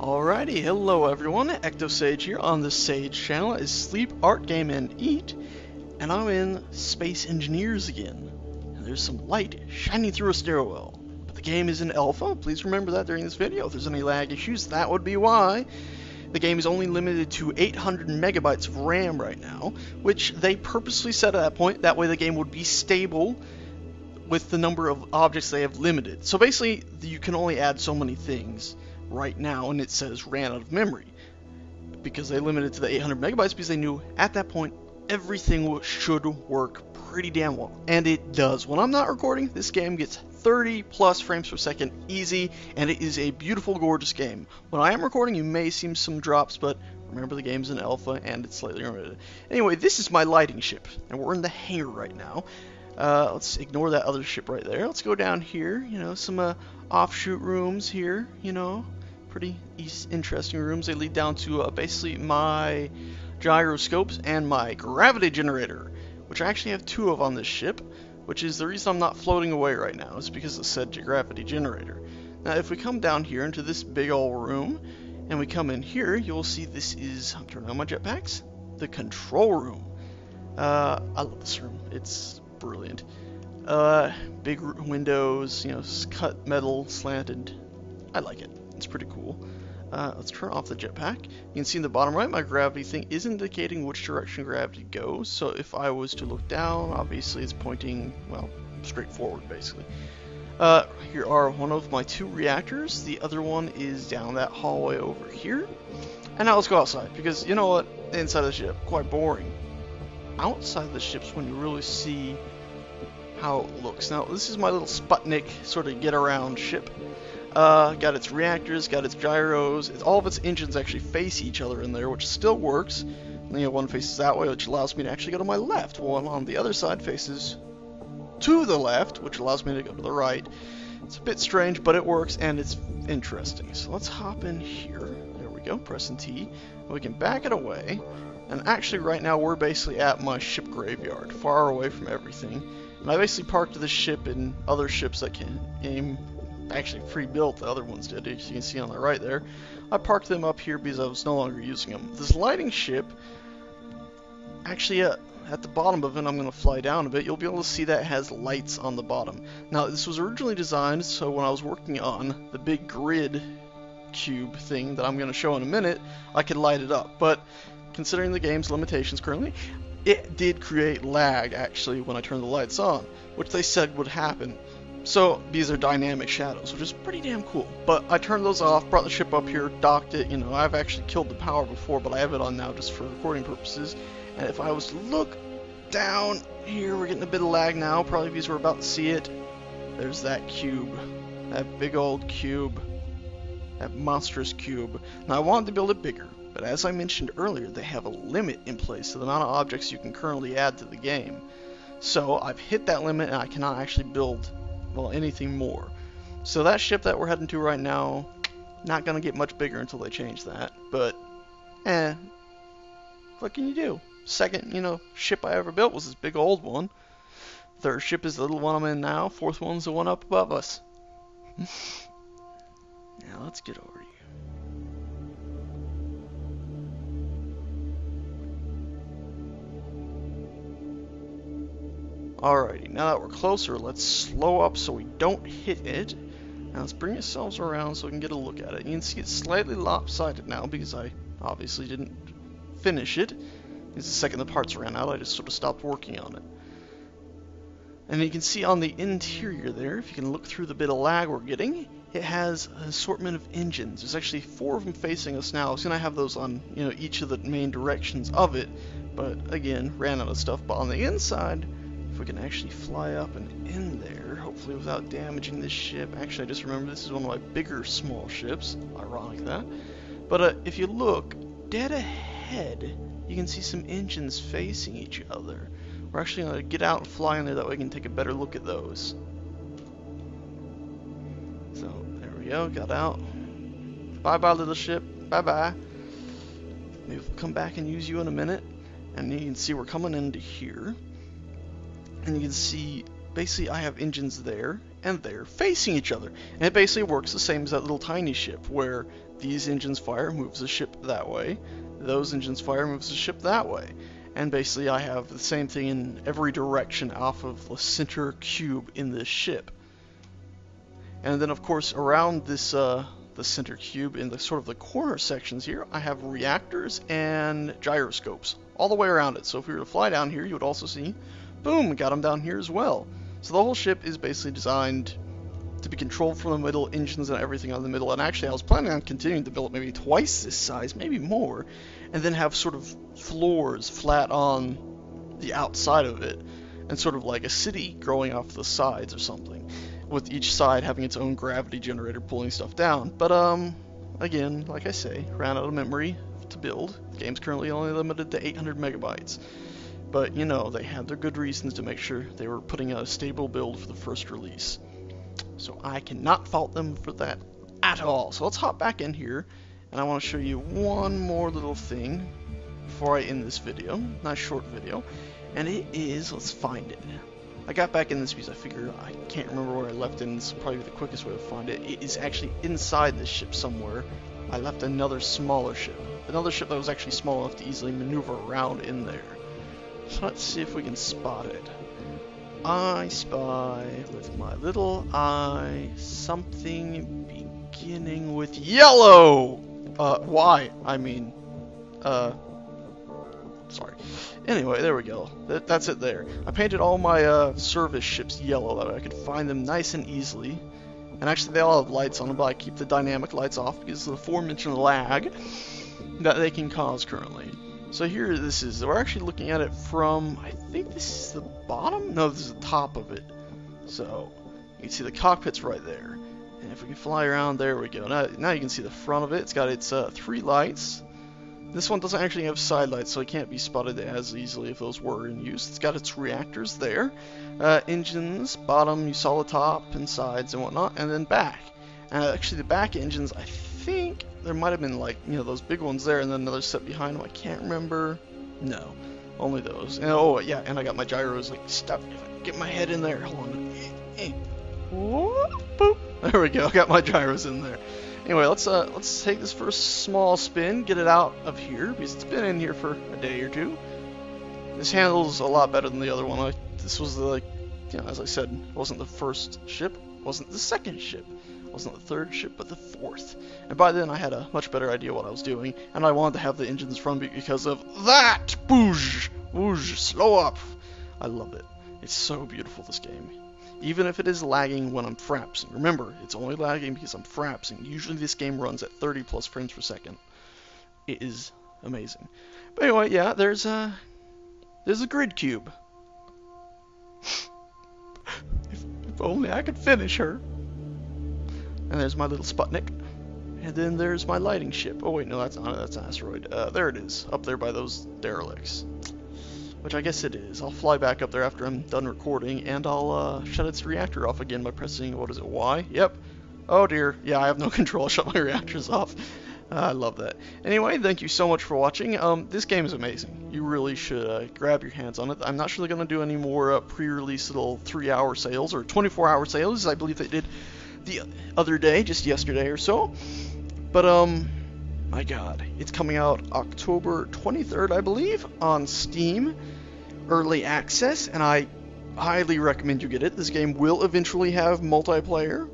Alrighty, hello everyone, EctoSage here on the Sage channel. Is Sleep, Art, Game, and Eat, and I'm in Space Engineers again. And there's some light shining through a stairwell. But the game is in alpha, please remember that during this video. If there's any lag issues, that would be why. The game is only limited to 800 megabytes of RAM right now, which they purposely set at that point, that way the game would be stable with the number of objects they have limited. So basically, you can only add so many things right now, and it says ran out of memory because they limited it to the 800 megabytes because they knew at that point everything should work pretty damn well, and it does. When I'm not recording, this game gets 30 plus frames per second easy, and it is a beautiful, gorgeous game. When I am recording, you may see some drops, but remember the game's in alpha and it's slightly limited. Anyway, this is my lighting ship, and we're in the hangar right now. Let's ignore that other ship right there. Let's go down here, some offshoot rooms here, pretty interesting rooms. They lead down to basically my gyroscopes and my gravity generator, which I actually have two of on this ship, which is the reason I'm not floating away right now. It's because it said gravity generator. Now if we come down here into this big old room, and we come in here, you'll see this is, I'm turning on my jetpacks, the control room. I love this room. It's brilliant. Big windows, cut metal, slanted. I like it. It's pretty cool. Let's turn off the jetpack. You can see in the bottom right, my gravity thing is indicating which direction gravity goes. So if I was to look down, obviously it's pointing, well, straight forward, basically. Here are one of my two reactors. The other one is down that hallway over here. And now let's go outside, because you know what? Inside the ship, quite boring. Outside the ship's when you really see how it looks. Now, this is my little Sputnik sort of get-around ship. Got its reactors, got its gyros, all of its engines actually face each other in there, which still works. One faces that way, which allows me to actually go to my left, while on the other side faces to the left, which allows me to go to the right. It's a bit strange, but it works, and it's interesting. So let's hop in here. There we go, pressing T. We can back it away, and actually right now we're basically at my ship graveyard, far away from everything. And I basically parked this ship and other ships that came actually pre-built, the other ones did, as you can see on the right there. I parked them up here because I was no longer using them. This lighting ship, actually at the bottom of it, I'm going to fly down a bit, you'll be able to see that it has lights on the bottom. Now this was originally designed so when I was working on the big grid cube thing that I'm going to show in a minute, I could light it up, but considering the game's limitations currently, it did create lag actually when I turned the lights on, which they said would happen. So these are dynamic shadows, which is pretty damn cool. But I turned those off, brought the ship up here, docked it. I've actually killed the power before, but I have it on now just for recording purposes. And if I was to look down here, we're getting a bit of lag now, probably because we're about to see it. There's that cube, that big old cube, that monstrous cube. Now I wanted to build it bigger, but as I mentioned earlier, they have a limit in place to the amount of objects you can currently add to the game. So I've hit that limit, and I cannot actually build, well, anything more. So that ship that we're heading to right now, not gonna get much bigger until they change that, but what can you do? Second, ship I ever built was this big old one. Third ship is the little one I'm in now. Fourth one's the one up above us. Now let's get over here. Alrighty, now that we're closer, let's slow up so we don't hit it. Now let's bring ourselves around so we can get a look at it. You can see it's slightly lopsided now because I obviously didn't finish it. Because the second the parts ran out, I just sort of stopped working on it. And you can see on the interior there, if you can look through the bit of lag we're getting, it has an assortment of engines. There's actually 4 of them facing us now. I was going to have those on each of the main directions of it, but again, ran out of stuff. But on the inside, if we can actually fly up and in there, hopefully without damaging this ship. Actually, I just remember this is one of my bigger small ships. Ironic that. But if you look dead ahead, you can see some engines facing each other. We're actually going to get out and fly in there, that way we can take a better look at those. So, there we go, got out. Bye-bye, little ship. Bye-bye. Maybe we'll come back and use you in a minute. And you can see we're coming into here. And you can see, basically, I have engines there and there facing each other. And it basically works the same as that little tiny ship, where these engines fire, moves the ship that way. Those engines fire, moves the ship that way. And basically I have the same thing in every direction off of the center cube in this ship. And then of course around this the center cube in the sort of the corner sections here, I have reactors and gyroscopes all the way around it. So if we were to fly down here, you would also see, boom, we got them down here as well. So the whole ship is basically designed to be controlled from the middle, engines and everything on the middle. And actually I was planning on continuing to build it maybe twice this size, maybe more, and then have sort of floors flat on the outside of it, and sort of like a city growing off the sides or something, with each side having its own gravity generator pulling stuff down. But again, like I say, ran out of memory to build. The game's currently only limited to 800 megabytes. But you know, they had their good reasons to make sure they were putting out a stable build for the first release. So I cannot fault them for that at all. So let's hop back in here, and I want to show you one more little thing before I end this video. Nice short video. And it is, let's find it. I got back in this because I figured I can't remember where I left it, and this is probably the quickest way to find it. It is actually inside this ship somewhere. I left another smaller ship. Another ship that was actually small enough to easily maneuver around in there. So let's see if we can spot it. I spy with my little eye something beginning with yellow! Why? I mean, sorry. Anyway, there we go. That's it there. I painted all my service ships yellow that way I could find them nice and easily. And actually they all have lights on them, but I keep the dynamic lights off because of the aforementioned lag that they can cause currently. So here this is. We're actually looking at it from, I think this is the bottom? No, this is the top of it. So you can see the cockpit's right there. And if we can fly around, there we go. Now you can see the front of it. It's got its 3 lights. This one doesn't actually have side lights, so it can't be spotted as easily if those were in use. It's got its reactors there. Engines, bottom, you saw the top and sides and whatnot, and then back. And actually the back engines, I think there might have been, like, you know, those big ones there and then another set behind them. I can't remember. No, only those. And, oh yeah, and I got my gyros like stuck. If I can get my head in there, hold on. Whoop, boop. There we go. Got my gyros in there. Anyway, let's take this first small spin, get it out of here because it's been in here for a day or two. This handles a lot better than the other one. This was the, you know, as I said, it wasn't the first ship, it wasn't the second ship. Wasn't the third ship, but the fourth. And by then I had a much better idea what I was doing, and I wanted to have the engines from me because of that! Boosh! Boosh! Slow up! I love it. It's so beautiful, this game. Even if it is lagging when I'm frapsing. Remember, it's only lagging because I'm frapsing. Usually this game runs at 30 plus frames per second. It is amazing. But anyway, yeah, there's a grid cube. if only I could finish her. And there's my little Sputnik. And then there's my lighting ship. Oh wait, no, that's not it. That's an asteroid. There it is, up there by those derelicts. Which I guess it is. I'll fly back up there after I'm done recording, and I'll shut its reactor off again by pressing, what is it, Y? Yep. Oh dear. Yeah, I have no control. I'll shut my reactors off. I love that. Anyway, thank you so much for watching. This game is amazing. You really should grab your hands on it. I'm not really going to do any more pre-release little 3-hour sales, or 24-hour sales, I believe they did the other day, just yesterday or so. But my god, it's coming out October 23rd, I believe, on Steam early access, and I highly recommend you get it. This game will eventually have multiplayer.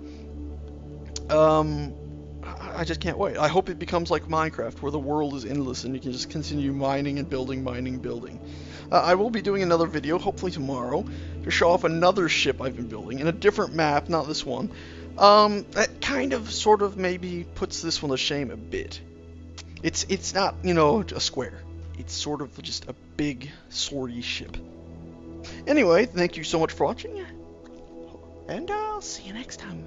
I just can't wait. I hope it becomes like Minecraft, where the world is endless and you can just continue mining and building, building. I will be doing another video, hopefully tomorrow, to show off another ship I've been building in a different map, not this one. That kind of, sort of, maybe puts this one to shame a bit. It's not, you know, a square. It's sort of just a big, swordy ship. Anyway, thank you so much for watching, and I'll see you next time.